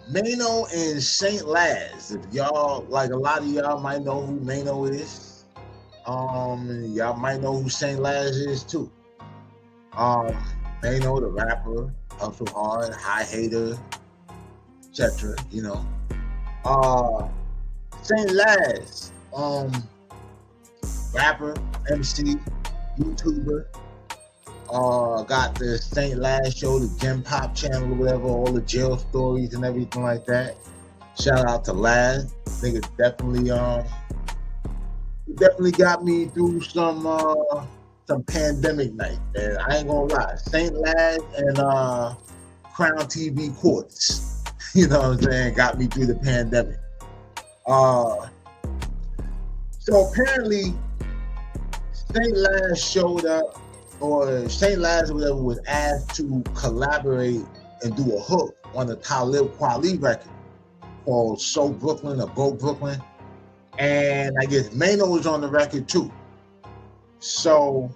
MAINO and St. LAZ. If y'all, like, a lot of y'all might know who MAINO is. Y'all might know who St. LAZ is too. Um, MAINO, the rapper, hustle hard, high hater, etc. Uh, St. LAZ, rapper, MC, YouTuber. Got the St. Laz show, the Gem Pop channel or whatever, all the jail stories and everything like that. Shout out to Laz. Nigga definitely got me through some pandemic night. And I ain't gonna lie. St. Laz and Crown TV Courts, you know what I'm saying, got me through the pandemic. So apparently St. Laz showed up, or St. Laz or whatever was asked to collaborate and do a hook on the Talib Kweli record called So Brooklyn or Go Brooklyn. And I guess MAINO was on the record too. So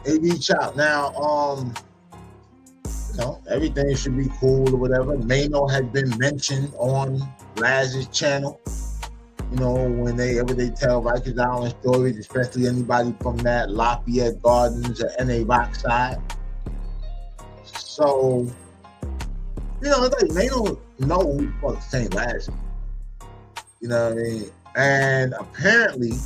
they reach out. Now, everything should be cool or whatever. MAINO has been mentioned on Laz's channel. Whenever they tell Rikers Island stories, especially anybody from that Lafayette Gardens or NA Rock side. So, it's like they don't know who the fuck St. Laz is. You know what I mean? And apparently,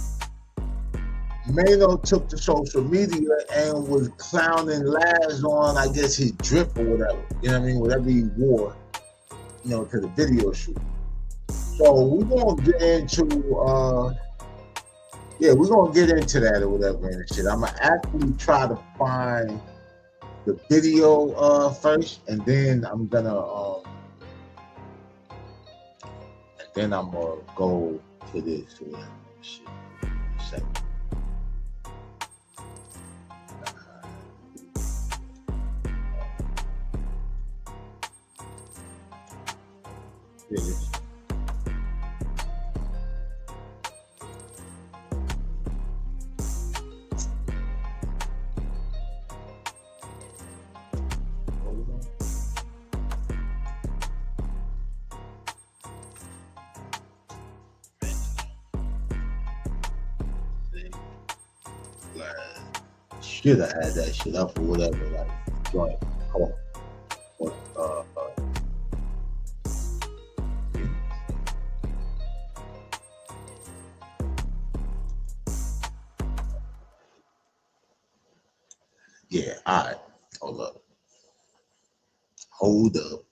MAINO took to social media and was clowning Laz on, I guess, his drip or whatever. You know what I mean? Whatever he wore, to the video shoot. So we're gonna get into we're gonna get into that or whatever and shit. I'm gonna actually try to find the video first, and then I'm gonna go to this or whatever shit. Second. Should have had that shit up or whatever, like joint. Yeah, all right. Hold up.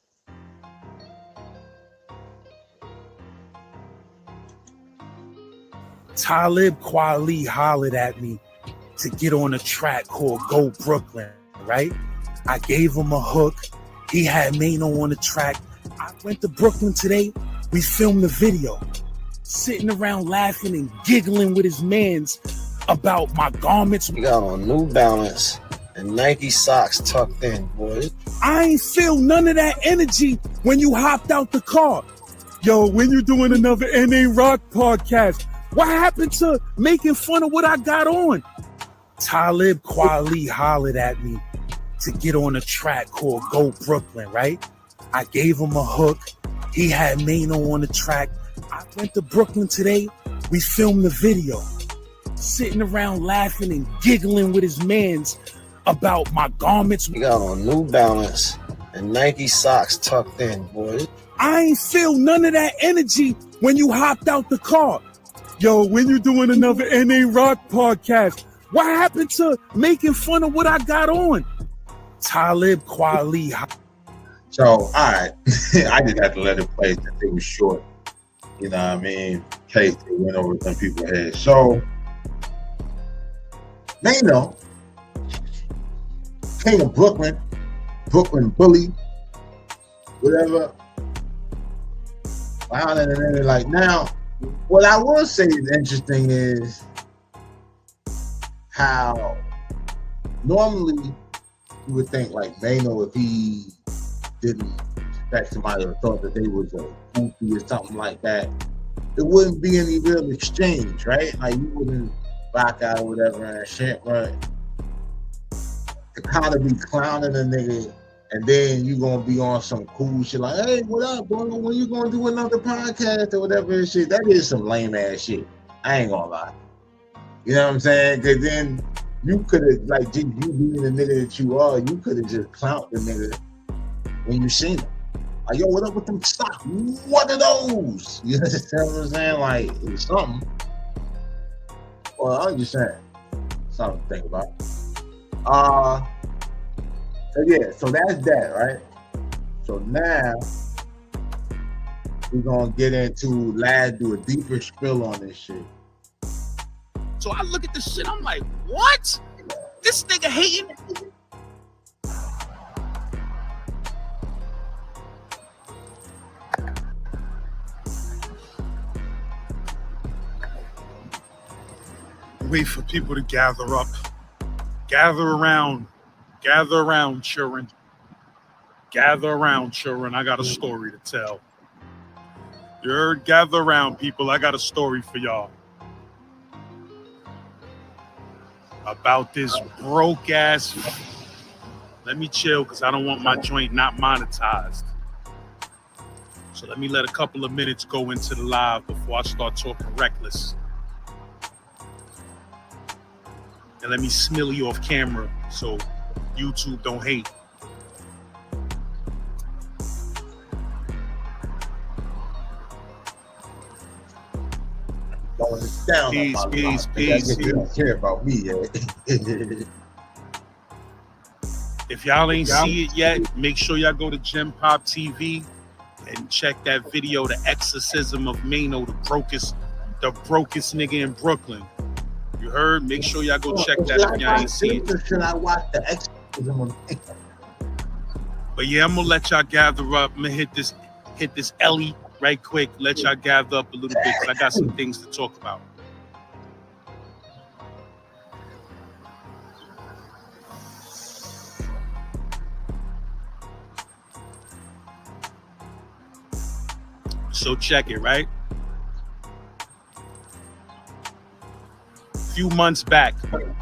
Talib Kweli hollered at me to get on a track called Go Brooklyn, right? I gave him a hook. He had MAINO on the track. I went to Brooklyn today. We filmed the video. Sitting around laughing and giggling with his mans about my garments. We got on New Balance and Nike socks tucked in, boy. I ain't feel none of that energy when you hopped out the car. Yo, when you doing another NA Rock podcast? What happened to making fun of what I got on? Talib Kweli hollered at me to get on a track called Go Brooklyn, right? I gave him a hook. He had MAINO on the track. I went to Brooklyn today. We filmed the video. Sitting around laughing and giggling with his mans about my garments. We got on New Balance and Nike socks tucked in, boy. I ain't feel none of that energy when you hopped out the car. Yo, when you doing another NA Rock podcast? What happened to making fun of what I got on? Talib Kweli. So, all right. I just had to let it play since it was short. You know what I mean? In case it went over some people's heads. So, MAINO came to Brooklyn bully, whatever. And then they're like, now, what I will say is interesting is how normally you would think like MAINO, if he didn't respect somebody or thought that they was a goofy or something like that, there wouldn't be any real exchange, right? Like you wouldn't rock out or whatever and shit, but to kind of be clowning a nigga And then you gonna be on some cool shit like, hey, what up, bro? When you gonna do another podcast or whatever and shit? That is some lame ass shit. I ain't gonna lie. You know what I'm saying? Cause then you could have, like, just you being the nigga that you are, you could have just clowned the nigga when you seen him. Like, yo, what up with them stocks? What are those? You understand what I'm saying? Like, it's something. Well, I'm just saying. Something to think about. So yeah, so that's that, right? So now we're gonna get into LAZ, do a deeper spill on this shit. So I look at this shit, I'm like, what? This nigga hating? Wait for people to gather up. Gather around, children. Gather around, children. I got a story to tell. You heard? Gather around, people. I got a story for y'all. About this broke ass. Let me chill because I don't want my joint not monetized. So let me let a couple of minutes go into the live before I start talking reckless. And let me smill you off camera so YouTube don't hate. Peace. You don't care about me yet. If y'all ain't see it yet, make sure y'all go to Gem Pop TV and check that video, The Exorcism of MAINO, the brokest nigga in Brooklyn. You heard? Make sure y'all go check that if y'all ain't seen it. Should I watch The Exorcism of MAINO? But yeah, I'm gonna let y'all gather up. I'm gonna hit this Ellie right quick. Let y'all gather up a little bit because I got some things to talk about. So check it, right? A few months back,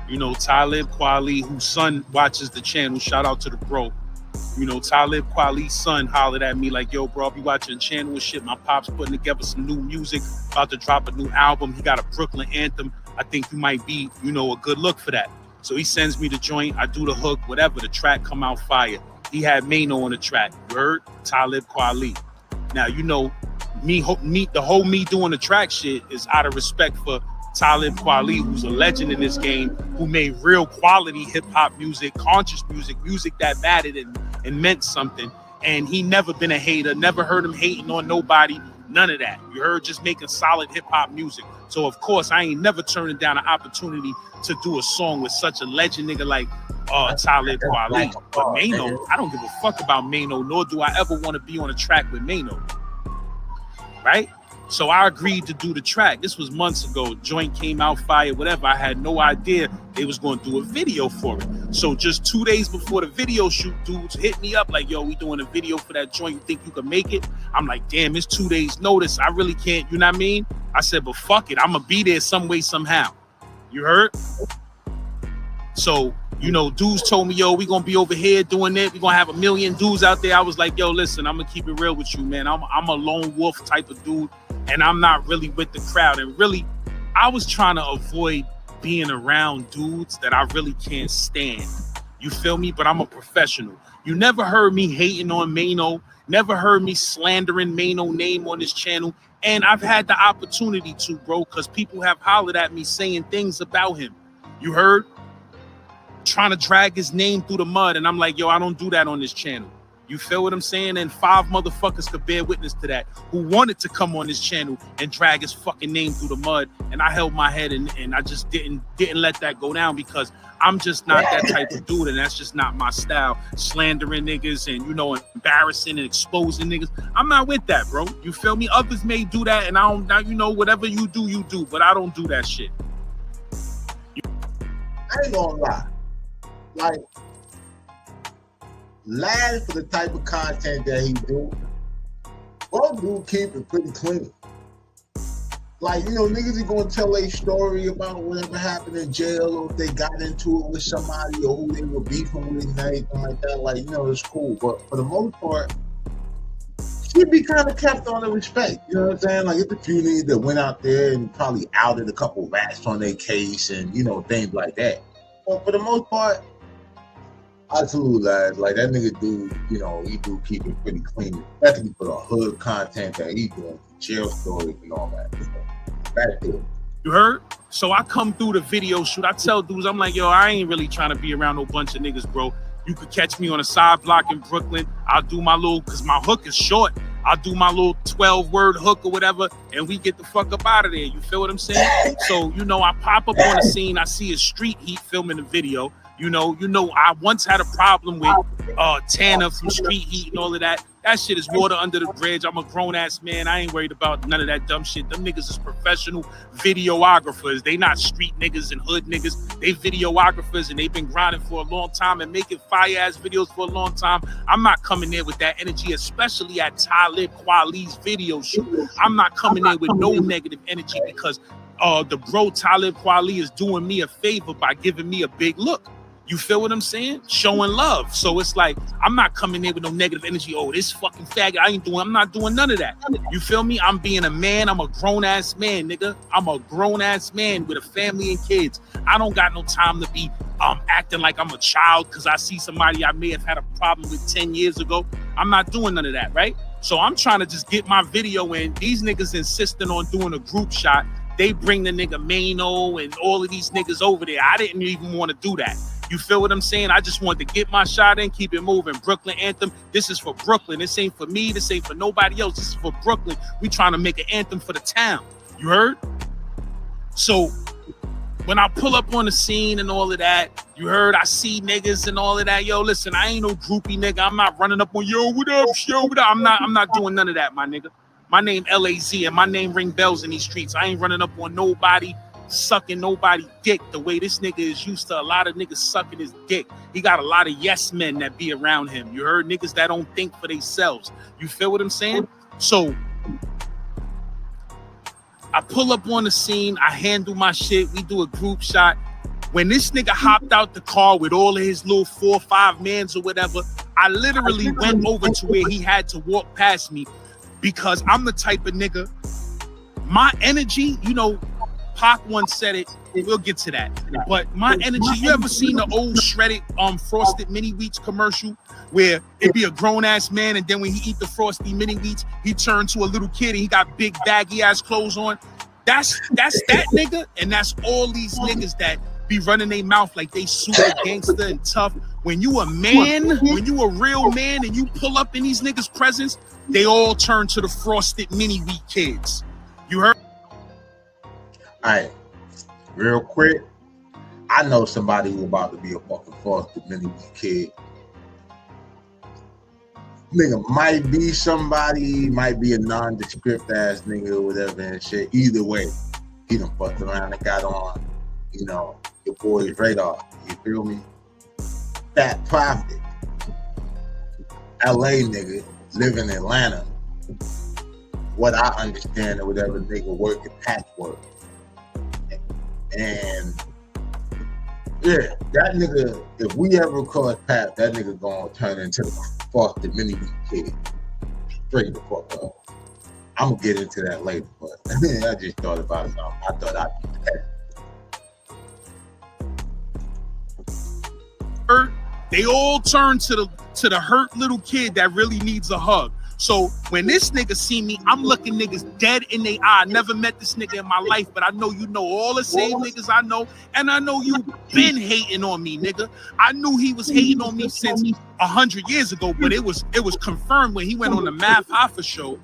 you know, Talib Kweli, whose son watches the channel, shout out to the bro. You know, Talib Kweli's son hollered at me like, yo, bro, I'll be watching the channel and shit. My pop's putting together some new music, about to drop a new album. He got a Brooklyn anthem. I think you might be, you know, a good look for that. So he sends me the joint. I do the hook, whatever. The track come out fire. He had MAINO on the track. You heard? Talib Kweli. Now, you know, me doing the track shit is out of respect for Talib Kweli, who's a legend in this game, who made real quality hip-hop music, conscious music that mattered and meant something. And he never been a hater, never heard him hating on nobody, none of that. You heard, just making solid hip-hop music. So, of course, I ain't never turning down an opportunity to do a song with such a legend nigga like Talib Kweli. But MAINO, I don't give a fuck about MAINO, nor do I ever want to be on a track with MAINO. Right? So I agreed to do the track. This was months ago. Joint came out fire, whatever. I had no idea they was going to do a video for it. So just 2 days before the video shoot, dudes hit me up like, yo, we doing a video for that joint. You think you can make it? I'm like, damn, it's 2 days notice. I really can't, you know what I mean? I said, but fuck it. I'm going to be there some way, somehow. You heard? So, you know, dudes told me, yo, we going to be over here doing it. We going to have 1 million dudes out there. I was like, yo, listen, I'm going to keep it real with you, man. I'm a lone wolf type of dude. And I'm not really with the crowd. And really, I was trying to avoid being around dudes that I really can't stand. You feel me? But I'm a professional. You never heard me hating on MAINO. Never heard me slandering MAINO name on this channel. And I've had the opportunity to, bro, because people have hollered at me saying things about him. You heard? Trying to drag his name through the mud. And I'm like, yo, I don't do that on this channel. You feel what I'm saying? And 5 motherfuckers could bear witness to that who wanted to come on this channel and drag his fucking name through the mud. And I held my head and I just didn't let that go down because I'm just not that type of dude. And that's just not my style. Slandering niggas and, you know, embarrassing and exposing niggas. I'm not with that, bro. You feel me? Others may do that and I don't, now, you know, whatever you do. But I don't do that shit. I ain't gonna lie. Like, LAZ, for the type of content that he do, both do keep it pretty clean. Like, you know, niggas are gonna tell a story about whatever happened in jail, or if they got into it with somebody, or who they were beefing with and anything like that. Like, you know, it's cool. But for the most part, she'd be kind of kept on the respect. You know what I'm saying? Like, it's a few niggas that went out there and probably outed a couple rats on their case and, you know, things like that. But for the most part, I salute LAZ. Like, that nigga do, you know, he do keep it pretty clean, especially for the hood content that he doing, jail stories and all that. That's good. You heard? So I come through the video shoot. I tell dudes, I'm like, yo, I ain't really trying to be around no bunch of niggas, bro. You could catch me on a side block in Brooklyn. I'll do my little, because my hook is short. I'll do my little 12-word hook or whatever, and we get the fuck up out of there. You feel what I'm saying? So, you know, I pop up on the scene. I see a street heat filming the video. You know, I once had a problem with Tanner from Street Heat and all of that. That shit is water under the bridge. I'm a grown-ass man. I ain't worried about none of that dumb shit. Them niggas is professional videographers. They not street niggas and hood niggas. They videographers, and they've been grinding for a long time and making fire-ass videos for a long time. I'm not coming there with that energy, especially at Talib Kweli's video shoot. I'm not coming in with no negative energy because the bro Talib Kweli is doing me a favor by giving me a big look. You feel what I'm saying? Showing love. So it's like, I'm not coming in with no negative energy. Oh, this fucking faggot, I'm not doing none of that. You feel me? I'm being a man. I'm a grown-ass man, nigga. I'm a grown-ass man with a family and kids. I don't got no time to be acting like I'm a child because I see somebody I may have had a problem with 10 years ago. I'm not doing none of that, right? So I'm trying to just get my video in. These niggas insisting on doing a group shot. They bring the nigga MAINO and all of these niggas over there. I didn't even want to do that. You feel what I'm saying? I just wanted to get my shot in, keep it moving. Brooklyn anthem. This is for Brooklyn. This ain't for me. This ain't for nobody else. This is for Brooklyn. We trying to make an anthem for the town. You heard? So when I pull up on the scene and all of that, you heard, I see niggas and all of that. Yo, listen, I ain't no groupie nigga. I'm not running up on, yo, what up, yo, what up? I'm not doing none of that, my nigga. My name LAZ, and my name ring bells in these streets. I ain't running up on nobody, sucking nobody dick the way this nigga is used to a lot of niggas sucking his dick. He got a lot of yes men that be around him. You heard? Niggas that don't think for themselves. You feel what I'm saying? So I pull up on the scene. I handle my shit. We do a group shot. When this nigga hopped out the car with all of his little 4 or 5 mans or whatever, I literally went over to where he had to walk past me because I'm the type of nigga, my energy, you know, Pac once said it, we'll get to that. But my energy, you ever seen the old shredded Frosted Mini Wheats commercial where it be a grown-ass man and then when he eat the Frosty Mini Wheats, he turned to a little kid and he got big baggy-ass clothes on? That's that nigga, and that's all these niggas that be running their mouth like they super gangster and tough. When you a man, when you a real man and you pull up in these niggas' presence, they all turn to the Frosted Mini Wheat kids. You heard? All right, real quick, I know somebody who about to be a fucking Frosted Mini Wheat kid. Nigga might be somebody, might be a nondescript ass nigga or whatever and shit. Either way, he done fucked around and got on, you know, your boy's radar. You feel me? Fat Profit, LA nigga, live in Atlanta. What I understand or whatever, nigga working patchwork. And yeah, that nigga, if we ever cross paths, that nigga gonna turn into the Frosted Mini Wheat kid. Straight the fuck up. I'm gonna get into that later, but I just thought about it. I thought I'd be hurt. They all turn to the hurt little kid that really needs a hug. So when this nigga see me, I'm looking niggas dead in their eye. I never met this nigga in my life, but I know you know all the same niggas I know, and I know you been hating on me, nigga. I knew he was hating on me since 100 years ago, but it was confirmed when he went on the Math Hoffa show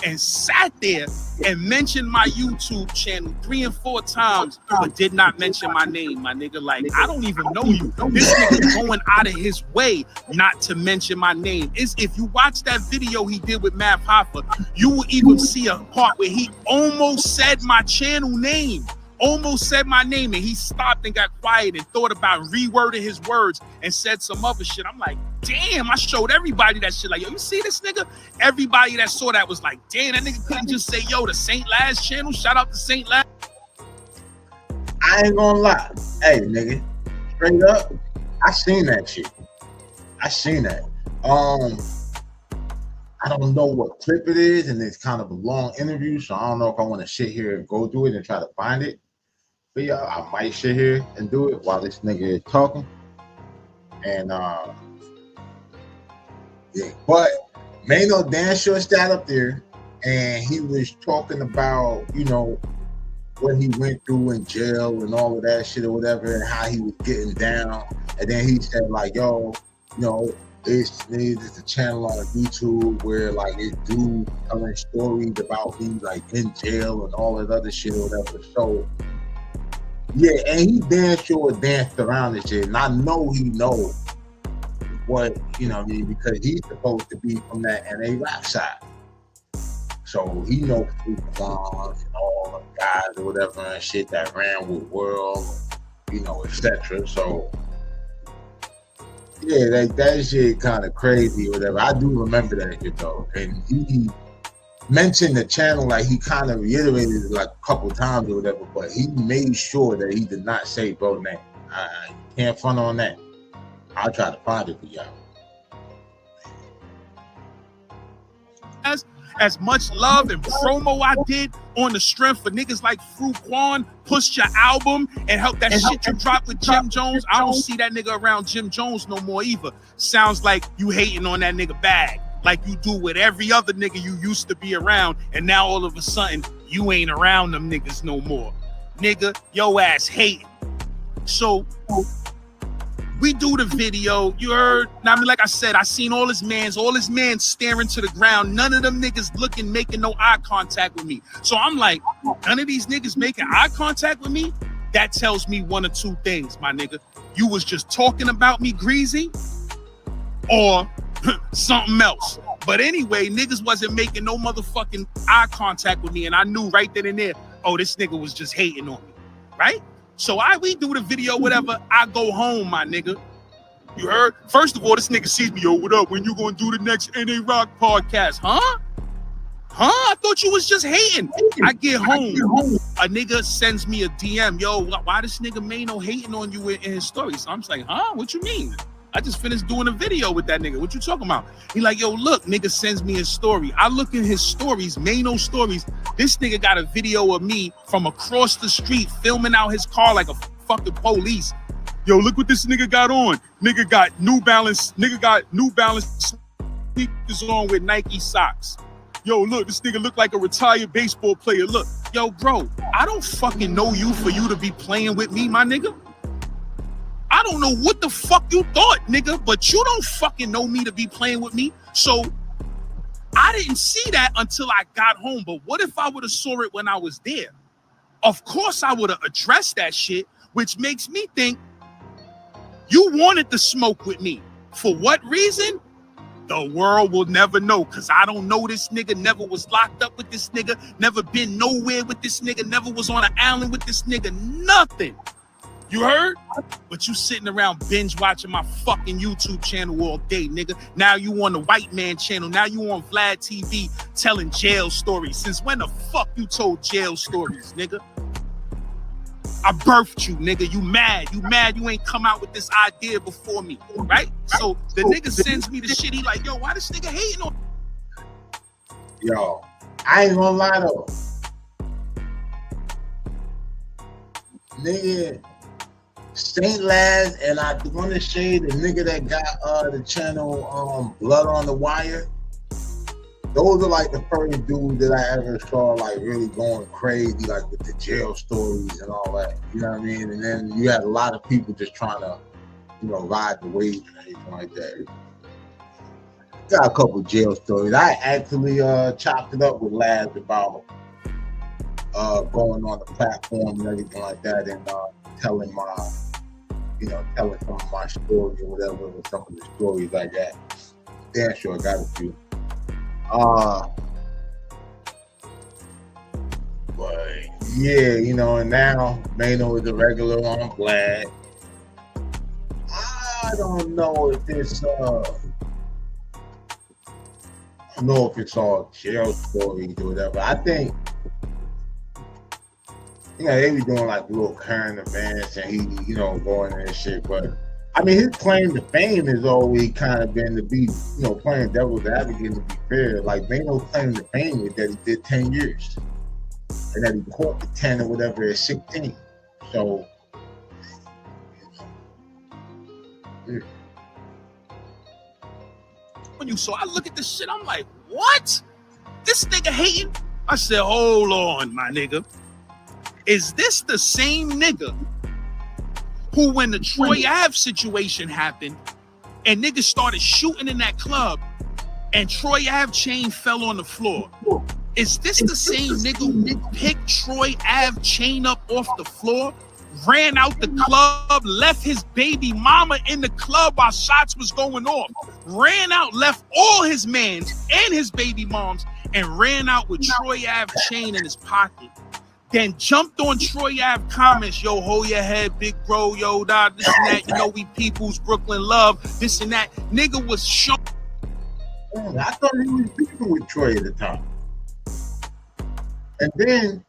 and sat there and mentioned my YouTube channel 3 and 4 times, but did not mention my name, my nigga. Like, I don't even know you. This nigga going out of his way not to mention my name. If you watch that video he did with Math Hoffa, you will even see a part where he almost said my channel name. almost said my name, and he stopped and got quiet and thought about rewording his words and said some other shit. I'm like, damn, I showed everybody that shit. Like, yo, you see this nigga? Everybody that saw that was like, damn, that nigga couldn't just say, yo, the St. Laz channel. Shout out to St. Laz. I ain't gonna lie. Hey, nigga, straight up, I seen that shit. I seen that. I don't know what clip it is, and it's kind of a long interview, so I don't know if I want to sit here and go through it and try to find it. But yeah, I might sit here and do it while this nigga is talking. And yeah, but MAINO damn sure sat up there, and he was talking about, you know, what he went through in jail and all of that shit or whatever, and how he was getting down. And then he said like, yo, you know, it's a channel on YouTube where like it dude telling stories about me like in jail and all that other shit or whatever. So yeah, and he damn sure danced around this shit, and I know he knows what, you know what I mean, because he's supposed to be from that NA rap side. So he knows Quan and all the guys or whatever and shit that ran with World, you know, etc. So yeah, like that shit kind of crazy or whatever. I do remember that shit though. And he mentioned the channel, like he kind of reiterated it like a couple times or whatever, but he made sure that he did not say bro name. I can't front on that. I'll try to find it for y'all. As much love and promo I did on the strength for niggas like Fruit Quan pushed your album and helped that shit you dropped with Jim Jones. I don't see that nigga around Jim Jones no more either. Sounds like you hating on that nigga bag, like you do with every other nigga you used to be around, and now all of a sudden you ain't around them niggas no more. Nigga, yo ass hating. So we do the video, you heard? Now, I mean, like I said, I seen all his mans staring to the ground. None of them niggas making no eye contact with me. So I'm like, none of these niggas making eye contact with me? That tells me one or two things, my nigga. You was just talking about me greasy or something else. But anyway, niggas wasn't making no motherfucking eye contact with me, and I knew right then and there, oh, this nigga was just hating on me, right? So we do the video, whatever. I go home, my nigga. You heard? First of all, this nigga sees me. Yo, what up? When you gonna do the next NA Rock podcast? Huh? I thought you was just hating. I get home. A nigga sends me a DM. Yo, why this nigga MAINO hating on you in his stories? So I'm just like, huh? What you mean? I just finished doing a video with that nigga. What you talking about? He like, yo, look, nigga sends me his story. I look in his stories, MAINO stories. This nigga got a video of me from across the street filming out his car like a fucking police. Yo, look what this nigga got on. Nigga got New Balance sneakers on with Nike socks. Yo, look, this nigga look like a retired baseball player. Look, yo, bro, I don't fucking know you for you to be playing with me, my nigga. I don't know what the fuck you thought, nigga, but you don't fucking know me to be playing with me. So I didn't see that until I got home. But what if I would have saw it when I was there? Of course I would have addressed that shit, which makes me think you wanted to smoke with me. For what reason? The world will never know, because I don't know this nigga, never was locked up with this nigga, never been nowhere with this nigga, never was on an island with this nigga, nothing. You heard? But you sitting around binge watching my fucking YouTube channel all day, nigga. Now you on the white man channel. Now you on Vlad TV telling jail stories. Since when the fuck you told jail stories, nigga? I birthed you, nigga. You mad. You ain't come out with this idea before me, right? So the nigga sends me the shit. He like, yo, why this nigga hating on? Yo, I ain't gonna lie though. Nigga, St. Laz, and I want to say the nigga that got the channel Blood on the Wire. Those are like the first dudes that I ever saw like really going crazy, like with the jail stories and all that. You know what I mean? And then you had a lot of people just trying to, you know, ride the wave and anything like that. Got a couple jail stories. I actually chopped it up with Laz about going on the platform and everything like that, and telling my, you know, telling some of my stories or whatever, with some of the stories like that. Damn sure I got a few. But Yeah, you know, and now MAINO is a regular on Glad. I don't know if it's I don't know if it's all jail stories or whatever. I think, you know, they be doing like little current events and he, you know, going and shit. But I mean, his claim to fame has always kind of been to be, you know, playing devil's advocate, to be fair. Like MAINO's claim to fame is that he did 10 years and that he caught the 10 or whatever at 16. So, yeah. When you saw, I look at this shit, I'm like, what? This nigga hating? I said, hold on, my nigga. Is this the same nigga who, when the Troy Ave situation happened and niggas started shooting in that club and Troy Ave chain fell on the floor? Is this the same nigga who picked Troy Ave chain up off the floor, ran out the club, left his baby mama in the club while shots was going off, ran out, left all his mans and his baby moms, and ran out with Troy Ave chain in his pocket? Then jumped on Troy Ave comments, yo, hold your head, big bro, yo, da, this and that, you know, we people's Brooklyn love, this and that. Nigga was shown. I thought he was beefing with Troy at the time. And then,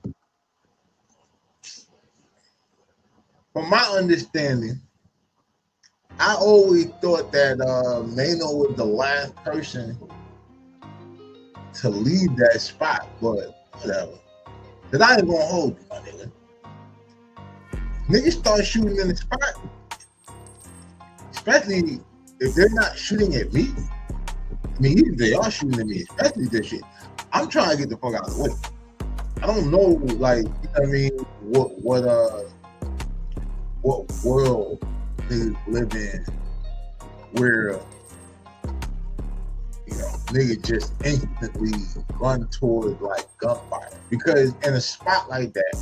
from my understanding, I always thought that MAINO was the last person to leave that spot, but whatever. Cause I ain't gonna hold you, my nigga. Niggas start shooting in the spot, especially if they're not shooting at me. I mean, even if they are shooting at me, especially this shit, I'm trying to get the fuck out of the way. I don't know, like, you know what I mean, what world niggas live in where, you know, niggas just instantly run towards like gunfire. Because in a spot like that,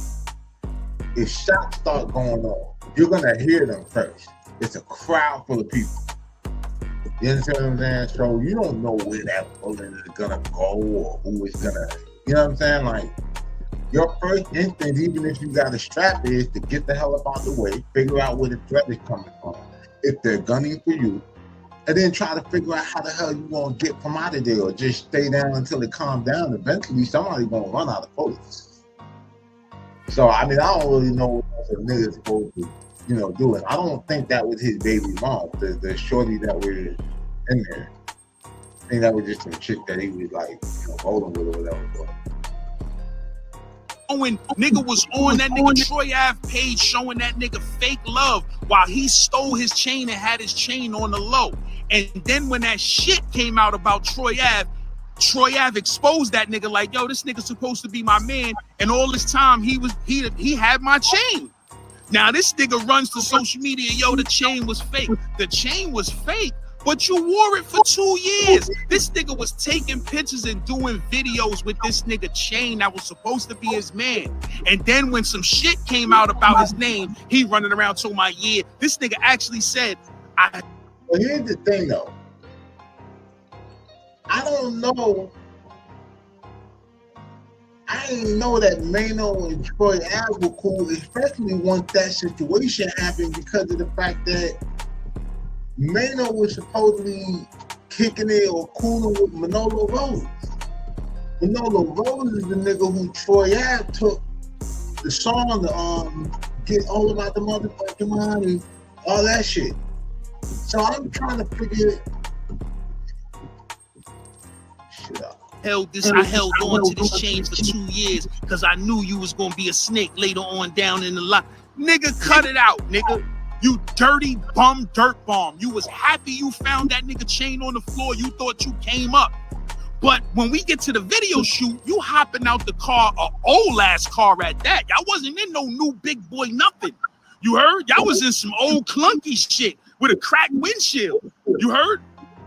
if shots start going off, you're gonna hear them first. It's a crowd full of people. You understand what I'm saying? So you don't know where that bullet is gonna go or who is gonna, you know what I'm saying? Like, your first instinct, even if you got a strap, is to get the hell up out the way, figure out where the threat is coming from, if they're gunning for you, and then try to figure out how the hell you gonna get from out of there, or just stay down until it calms down. Eventually, somebody's gonna run out of bullets. So, I mean, I don't really know what else a nigga's supposed to, you know, do it. I don't think that was his baby mom, the shorty that was in there. I think that was just some chick that he was like, you know, rolling with or whatever. But when nigga was on that nigga Troy Ave page showing that nigga fake love while he stole his chain and had his chain on the low. And then when that shit came out about Troy Ave exposed that nigga like, yo, this nigga supposed to be my man, and all this time he had my chain. Now this nigga runs to social media, yo, the chain was fake. The chain was fake, but you wore it for 2 years. This nigga was taking pictures and doing videos with this nigga chain that was supposed to be his man. And then when some shit came out about his name, he running around to my year. This nigga actually said, Well, here's the thing though. I don't know. I didn't know that MAINO and Troy Ave were cool, especially once that situation happened, because of the fact that MAINO was supposedly kicking it or cooling with Manolo Rose. Manolo Rose is the nigga who Troy Ave took the song to get all about the motherfucking money, all that shit. So I'm trying to figure shit out. I held on to this chain for 2 years because I knew you was gonna be a snake later on down in the line. Nigga, cut it out, nigga. You dirty bum dirt bomb. You was happy you found that nigga chain on the floor. You thought you came up. But when we get to the video shoot, you hopping out the car, a old ass car at that. Y'all wasn't in no new big boy nothing. You heard? Y'all was in some old clunky shit with a cracked windshield. You heard?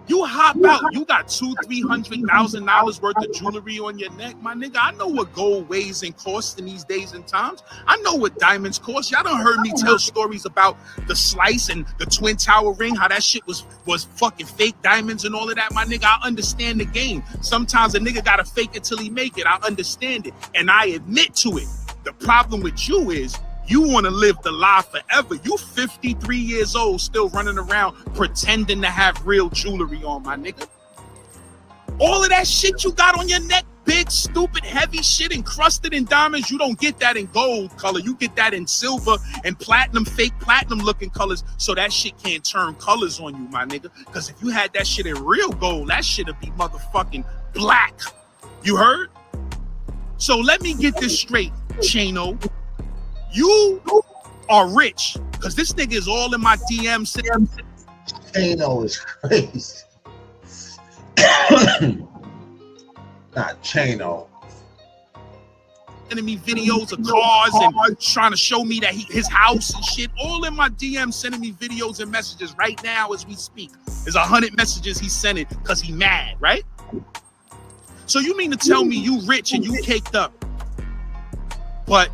You hop out, you got $200,000-$300,000 worth of jewelry on your neck, my nigga. I know what gold weighs and costs in these days and times. I know what diamonds cost. Y'all done heard me tell stories about the slice and the Twin Tower ring, how that shit was fucking fake diamonds and all of that, my nigga. I understand the game. Sometimes a nigga gotta fake it till he make it. I understand it, and I admit to it. The problem with you is you want to live the lie forever. You 53 years old, still running around pretending to have real jewelry on, my nigga. All of that shit you got on your neck, big, stupid, heavy shit encrusted in diamonds, you don't get that in gold color. You get that in silver and platinum, fake platinum looking colors, so that shit can't turn colors on you, my nigga. Because if you had that shit in real gold, that shit would be motherfucking black. You heard? So let me get this straight, Chano. You are rich, because this nigga is all in my DMs. Chano is crazy. Not Chano. Sending me videos of cars and trying to show me that his house and shit, all in my DMs, sending me videos and messages right now as we speak. There's 100 messages he's sending because he mad, right? So you mean to tell me you rich and you caked up, but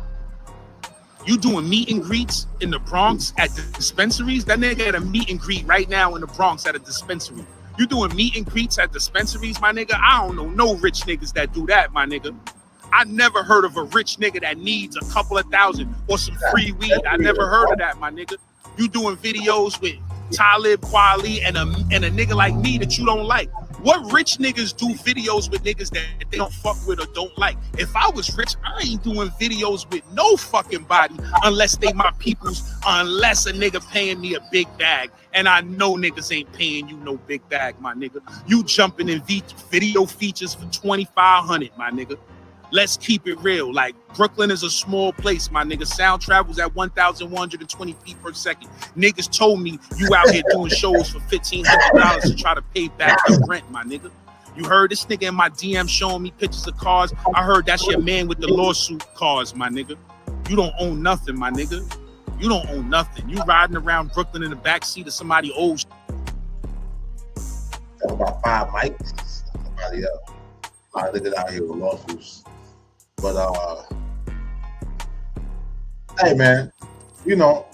you doing meet and greets in the Bronx at the dispensaries? That nigga at a meet and greet right now in the Bronx at a dispensary. You doing meet and greets at dispensaries, my nigga? I don't know no rich niggas that do that, my nigga. I never heard of a rich nigga that needs a couple of thousand or some free weed. I never heard of that, my nigga. You doing videos with Talib Kweli and a nigga like me that you don't like. What rich niggas do videos with niggas that they don't fuck with or don't like? If I was rich, I ain't doing videos with no fucking body unless they my peoples, unless a nigga paying me a big bag. And I know niggas ain't paying you no big bag, my nigga. You jumping in video features for $2,500, my nigga. Let's keep it real. Like, Brooklyn is a small place, my nigga. Sound travels at 1,120 feet per second. Niggas told me you out here doing shows for $1,500 to try to pay back the rent, my nigga. You heard this nigga in my DM showing me pictures of cars. I heard that's your man with the lawsuit cars, my nigga. You don't own nothing, my nigga. You don't own nothing. You riding around Brooklyn in the backseat of somebody old. Talk about 5 mics. Somebody else. A lot of niggas out here with lawsuits. But hey man, you know,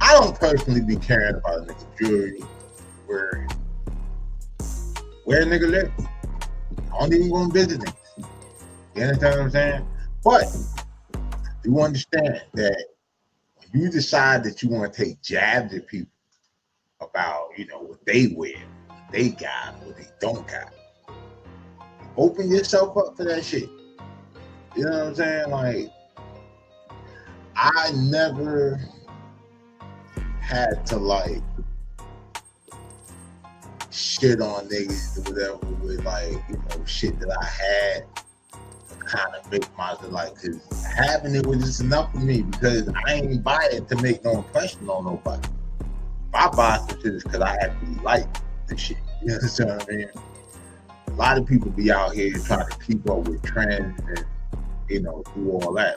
I don't personally be caring about a nigga jewelry, where a nigga live. I don't even go and visit niggas. You understand what I'm saying? But you understand that when you decide that you want to take jabs at people about, you know, what they wear, what they got, what they don't got, open yourself up for that shit. You know what I'm saying? Like, I never had to like shit on niggas or whatever with like, you know, shit that I had to kind of make myself like, cause having it was just enough for me, because I ain't buy it to make no impression on nobody. If I buy some shit, it's cause I actually like the shit. You understand what I mean? A lot of people be out here trying to keep up with trends and, you know, do all that.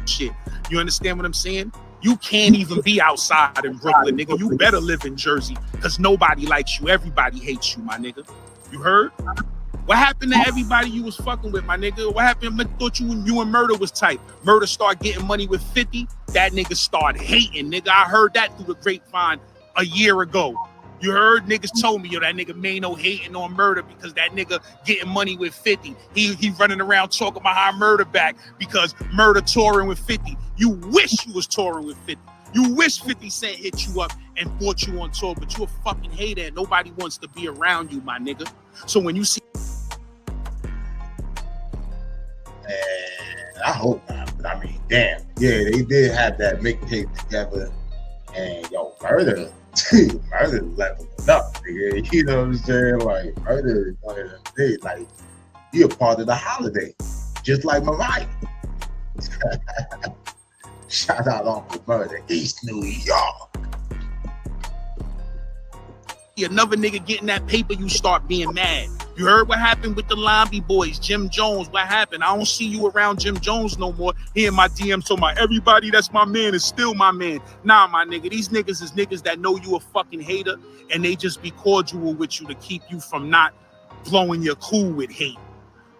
Shit, you understand what I'm saying? You can't even be outside in Brooklyn, nigga. You better live in Jersey, because nobody likes you. Everybody hates you, my nigga. You heard? What happened to everybody you was fucking with, my nigga? What happened? I thought you and Murder was tight. Murder started getting money with 50. That nigga started hating, nigga. I heard that through the grapevine a year ago. You heard? Niggas told me, yo, that nigga MAINO hating on Murder because that nigga getting money with 50. He running around talking about how Murder back because Murder touring with 50. You wish you was touring with 50. You wish 50 Cent hit you up and brought you on tour, but you a fucking hater and nobody wants to be around you, my nigga. So when you see... And I hope not, but I mean, damn. Yeah, they did have that mixtape together, and yo, Murder leveled up, nigga. You know what I'm saying? Like, Murder is one of them things. Like, he a part of the holiday, just like Mariah. Shout out Uncle Murder, East New York. Another nigga getting that paper, you start being mad. You heard what happened with the Lombi boys, Jim Jones? What happened? I don't see you around Jim Jones no more. He in my DMs talking about everybody that's my man is still my man. Nah, my nigga, these niggas is niggas that know you a fucking hater, and they just be cordial with you to keep you from not blowing your cool with hate.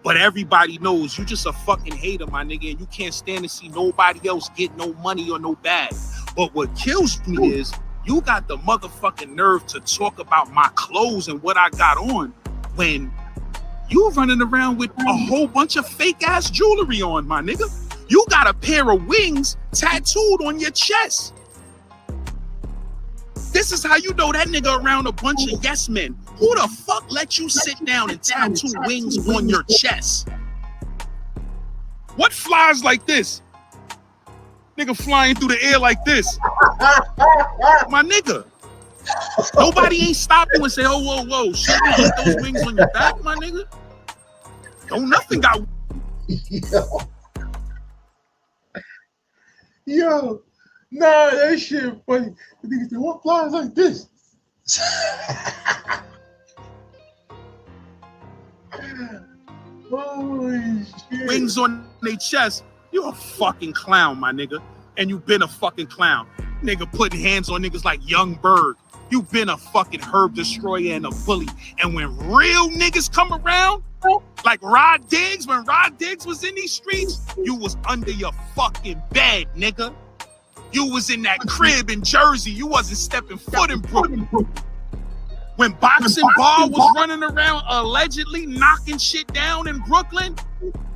But everybody knows you just a fucking hater, my nigga, and you can't stand to see nobody else get no money or no bag. But what kills me is you got the motherfucking nerve to talk about my clothes and what I got on when You running around with a whole bunch of fake ass jewelry on, my nigga. You got a pair of wings tattooed on your chest. This is how you know that nigga around a bunch of yes men. Who the fuck let you sit down and tattoo wings on your chest? What flies like this? Nigga flying through the air like this. My nigga. Nobody ain't stop you and say, oh, whoa, whoa, should you get those wings on your back, my nigga? Don't nothing got. Yo, nah, that shit funny. The nigga said, what flies like this? Holy shit. Wings on their chest. You a fucking clown, my nigga. And you been a fucking clown. Nigga putting hands on niggas like Young Bird. You been a fucking herb destroyer and a bully. And when real niggas come around, like Rod Diggs, when Rod Diggs was in these streets, you was under your fucking bed, nigga. You was in that crib in Jersey. You wasn't stepping foot in Brooklyn. When Boxing Ball was running around allegedly knocking shit down in Brooklyn,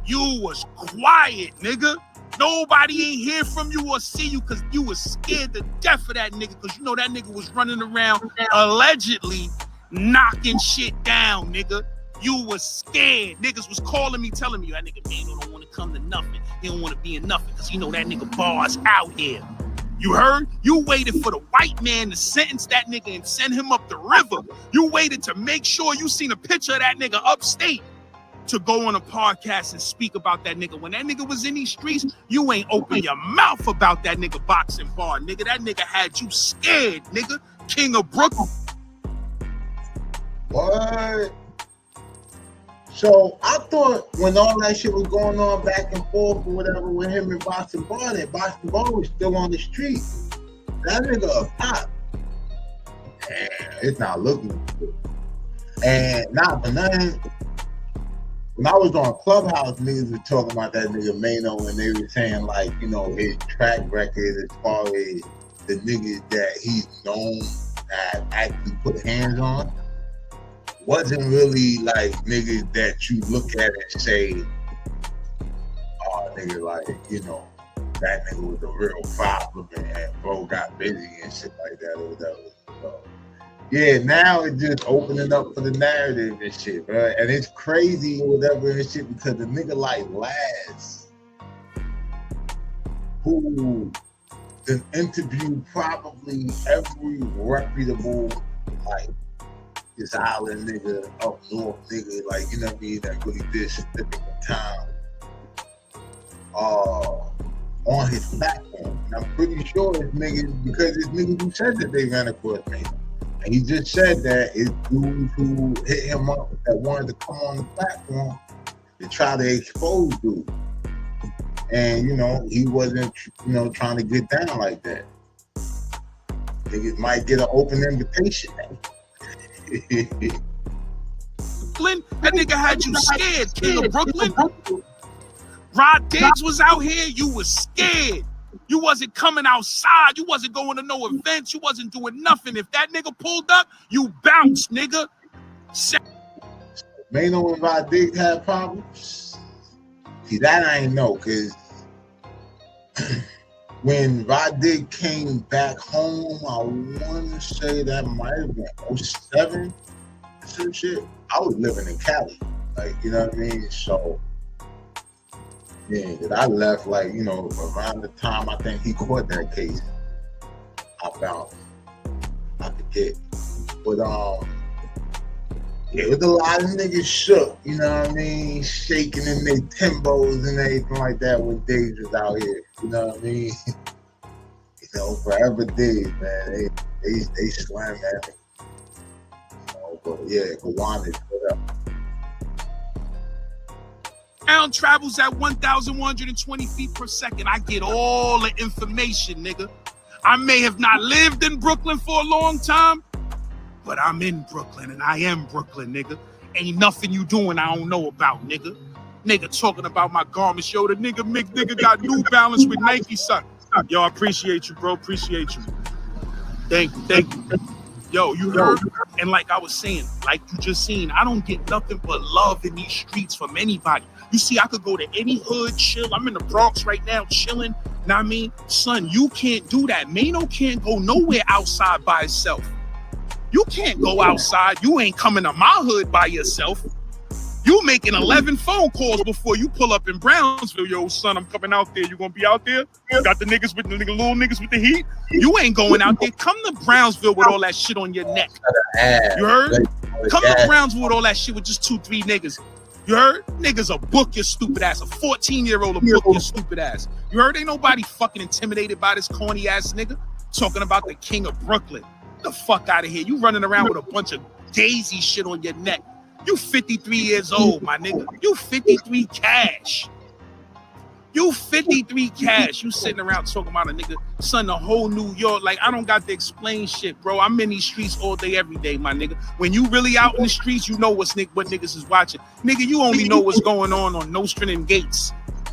you was quiet, nigga. Nobody ain't hear from you or see you because you was scared to death of that nigga because you know that nigga was running around allegedly knocking shit down, nigga. You was scared. Niggas was calling me, telling me, that nigga MAINO don't want to come to nothing. He don't want to be in nothing because you know that nigga Bars out here. You heard? You waited for the white man to sentence that nigga and send him up the river. You waited to make sure you seen a picture of that nigga upstate to go on a podcast and speak about that nigga. When that nigga was in these streets, you ain't open your mouth about that nigga Boxing Bar, nigga. That nigga had you scared, nigga. King of Brooklyn. What? So I thought when all that shit was going on back and forth or whatever with him and Boxing Bar, that Boxing Bar was still on the street. That nigga a pop. Damn, it's not looking good. And not for nothing. When I was on Clubhouse, niggas were talking about that nigga MAINO, and they were saying, like, you know, his track record as far as the niggas that he's known that actually put hands on wasn't really like niggas that you look at and say, oh, nigga, like, you know, that nigga was a real problem and bro got busy and shit like that or whatever. So, yeah, now it's just opening up for the narrative and shit, bro. And it's crazy or whatever and shit because the nigga like LAZ, who has interviewed probably every reputable, like, this island nigga, up north nigga, like, you know what I mean, that really did shit in town, on his platform. And I'm pretty sure it's niggas, because it's niggas who said that they ran across me. And he just said that it's dudes who hit him up that wanted to come on the platform to try to expose dudes. And, you know, he wasn't, you know, trying to get down like that. Niggas might get an open invitation. Brooklyn, that nigga had you scared, King of Brooklyn. Rod Diggs was out here, you was scared. You wasn't coming outside. You wasn't going to no events. You wasn't doing nothing. If that nigga pulled up, you bounced, nigga. MAINO and Rod Diggs had problems. See, that I ain't know, because when Rod Diggs came back home, I want to say that might have been 07, some shit. I was living in Cali, like, you know what I mean? So, yeah, that I left, like, you know, around the time I think he caught that case. I bounced. I forget. But, yeah, it was a lot of niggas shook, you know what I mean? Shaking in their Timbos and everything like that when Diggs was out here, you know what I mean? You know, forever Diggs, man. They slammed that. You know, but yeah, Kawan is put up. Sound travels at 1,120 feet per second. I get all the information, nigga. I may have not lived in Brooklyn for a long time, but I'm in Brooklyn and I am Brooklyn, nigga. Ain't nothing you doing I don't know about, nigga. Nigga talking about my garments. Yo, the nigga got New Balance with Nike, son. Yo, I appreciate you, bro. Appreciate you. Thank you. Yo, you heard? And like I was saying, like you just seen, I don't get nothing but love in these streets from anybody. You see, I could go to any hood, chill. I'm in the Bronx right now, chilling. Know what I mean? Son, you can't do that. MAINO can't go nowhere outside by itself. You can't go outside. You ain't coming to my hood by yourself. You making 11 phone calls before you pull up in Brownsville. Yo, son, I'm coming out there. You gonna be out there? You got the niggas with the little niggas with the heat? You ain't going out there. Come to Brownsville with all that shit on your neck. You heard? Come to Brownsville with all that shit with just 2-3 niggas. You heard? Niggas will book your stupid ass. A 14-year-old will book your stupid ass. You heard? Ain't nobody fucking intimidated by this corny ass nigga talking about the king of Brooklyn. Get the fuck out of here. You running around with a bunch of daisy shit on your neck. You 53 years old, my nigga. You 53 cash. You 53 cash. You sitting around talking about a nigga, son, the whole New York. Like, I don't got to explain shit, bro. I'm in these streets all day, every day, my nigga. When you really out in the streets, you know what niggas is watching. Nigga, you only know what's going on Nostrand and Gates.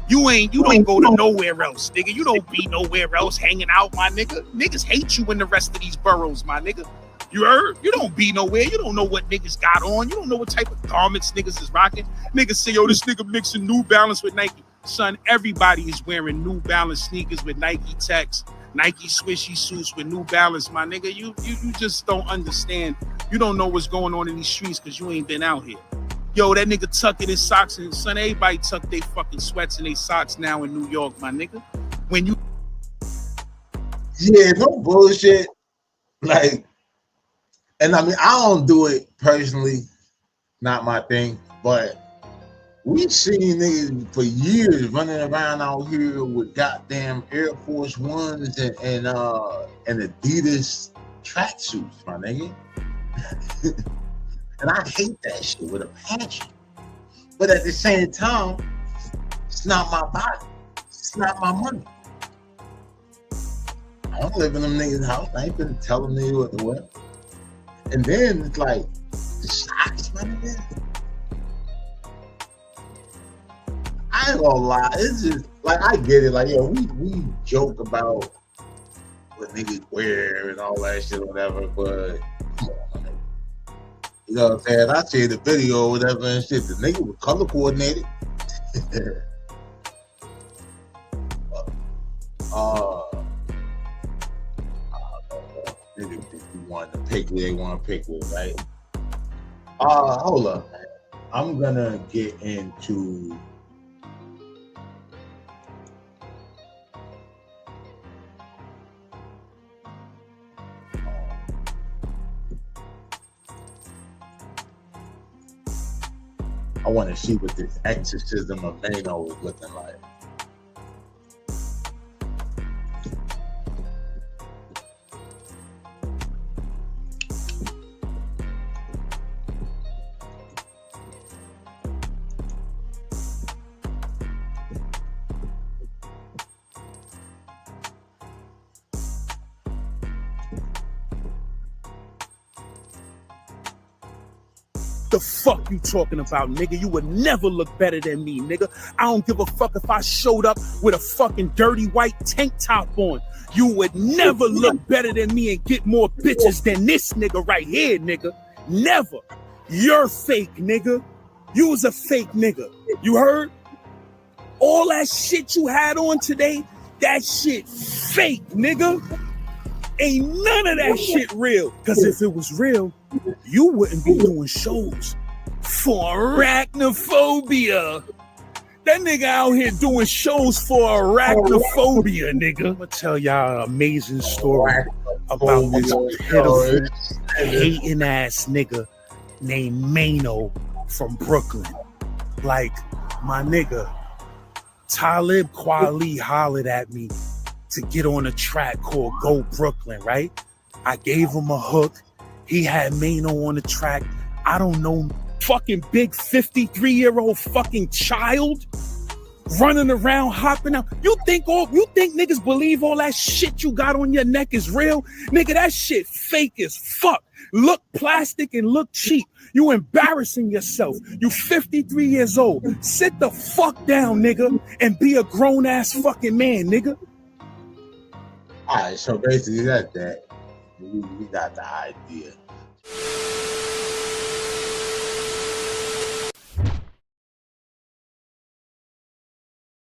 You don't go to nowhere else, nigga. You don't be nowhere else hanging out, my nigga. Niggas hate you in the rest of these boroughs, my nigga. You heard? You don't be nowhere. You don't know what niggas got on. You don't know what type of garments niggas is rocking. Niggas say, yo, this nigga mixing New Balance with Nike. Son, everybody is wearing New Balance sneakers with Nike Techs, Nike swishy suits with New Balance, my nigga. You just don't understand. You don't know what's going on in these streets because you ain't been out here. Yo, that nigga tucking his socks, and son, everybody tuck their fucking sweats and their socks now in New York, my nigga. When you... Yeah, no bullshit. Like, and I mean, I don't do it personally, not my thing, but we've seen niggas for years running around out here with goddamn Air Force Ones and Adidas tracksuits, my nigga. And I hate that shit with a passion. But at the same time, it's not my body. It's not my money. I don't live in them niggas' house. I ain't gonna tell them niggas what to wear. And then it's like, the socks, my nigga. I ain't gonna lie. It's just, like, I get it. Like, yo, we joke about what niggas wear and all that shit or whatever, but come on, man. You know what I'm saying? I see the video or whatever and shit. The nigga was color coordinated. Niggas want to pick who they want to pick with, right? Hold up, man. I'm gonna get into I want to see what this exorcism of MAINO is looking like. The fuck you talking about, nigga? You would never look better than me, nigga. I don't give a fuck if I showed up with a fucking dirty white tank top on. You would never look better than me and get more bitches than this nigga right here, nigga. Never. You're fake, nigga. You was a fake nigga. You heard? All that shit you had on today, that shit fake, nigga. Ain't none of that shit real. Because if it was real, you wouldn't be doing shows for arachnophobia. That nigga out here doing shows for arachnophobia, nigga. I'm gonna tell y'all an amazing story about this pitiful, hating ass nigga named MAINO from Brooklyn. Like, my nigga, Talib Kweli hollered at me to get on a track called Go Brooklyn, right? I gave him a hook. He had MAINO on the track. I don't know, fucking big 53-year-old fucking child running around, hopping out. You think niggas believe all that shit you got on your neck is real? Nigga, that shit fake as fuck. Look plastic and look cheap. You embarrassing yourself. You 53 years old. Sit the fuck down, nigga, and be a grown-ass fucking man, nigga. All right, so basically that's that. we got the idea.